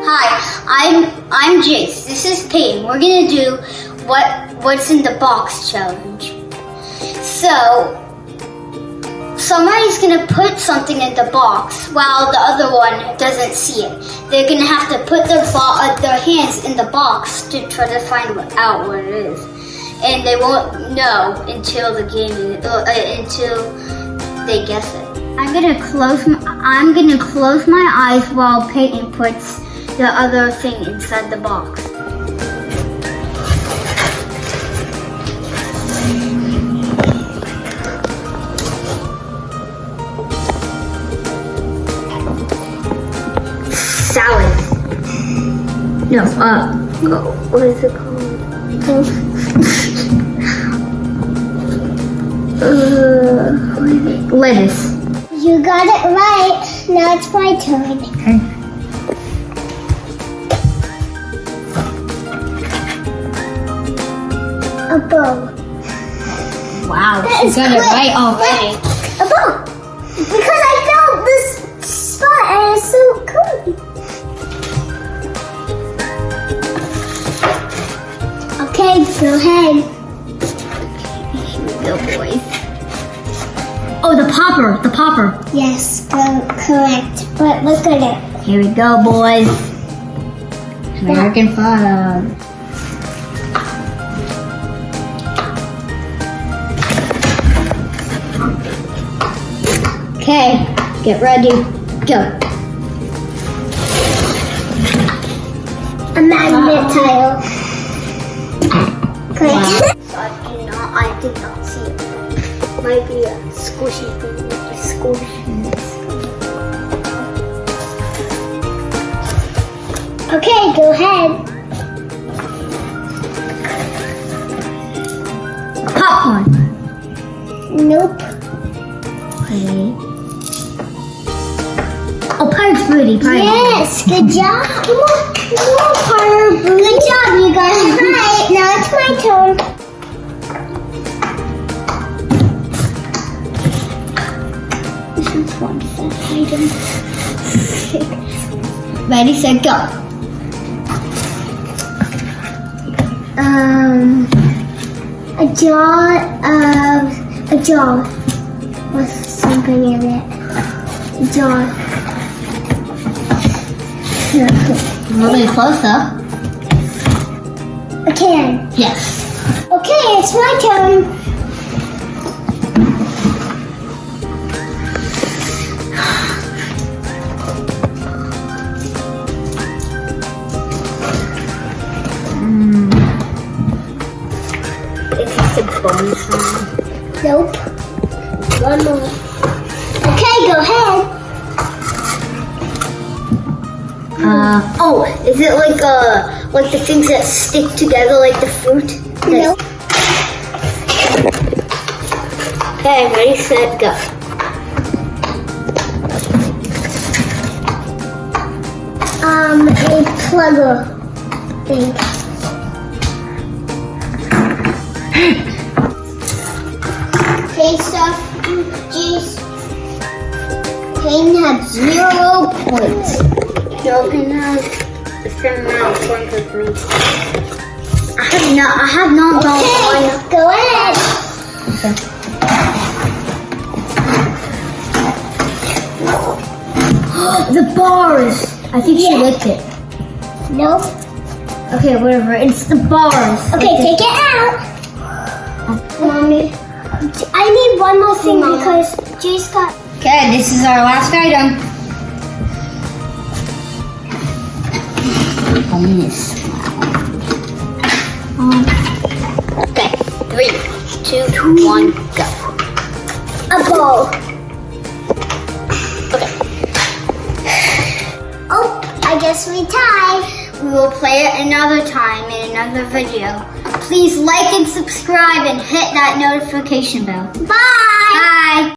Hi, I'm Jace. This is Peyton. We're gonna do what's in the box challenge. So somebody's gonna put something in the box while the other one doesn't see it. They're gonna have to put their hands in the box to try to find out what it is, and they won't know until the game until they guess it. I'm gonna close my eyes while Peyton puts the other thing inside the box. Salad. No, what is it called? Lettuce. You got it right. Now it's my turn. Okay. A bow. Wow, That she is got it quick. right already. A bow. Because I found this spot and it's so cool. Okay, go ahead. Here we go, boys. Oh, the popper. Yes, correct. But look at it. Here we go, boys. American flag. Okay, get ready, go. A magnet tile. Correct. Wow. I did not see it. Might be a squishy thing. Okay, go ahead. Popcorn. Nope. Okay. Oh, Pirate's Booty. Yes, good job. Come on, Pirate Booty. Good job, you got it right. Now it's my turn. This is one set item. Ready, set, go. A jar with something in it. A jar. A little bit closer. A can. Yes. Okay, it's my turn. Is this a bonus round? Nope. One more. Okay, go ahead. Is it like the things that stick together like the fruit? Nope. Okay, ready, set, go. A plugger thing. Okay, stuff. Jeez. Payne had 0 points. Y'all can have the same amount of points as me. I have not done Okay, go ahead. The bars. I think she licked it. Nope. Okay, whatever. It's the bars. Okay, take it out. Mommy. I need one more thing because Jace got... Okay, this is our last item. Okay, 3, 2, 1, go. a ball. Okay. Oh, I guess we tied. We will play it another time in another video. Please like and subscribe and hit that notification bell. Bye. Bye.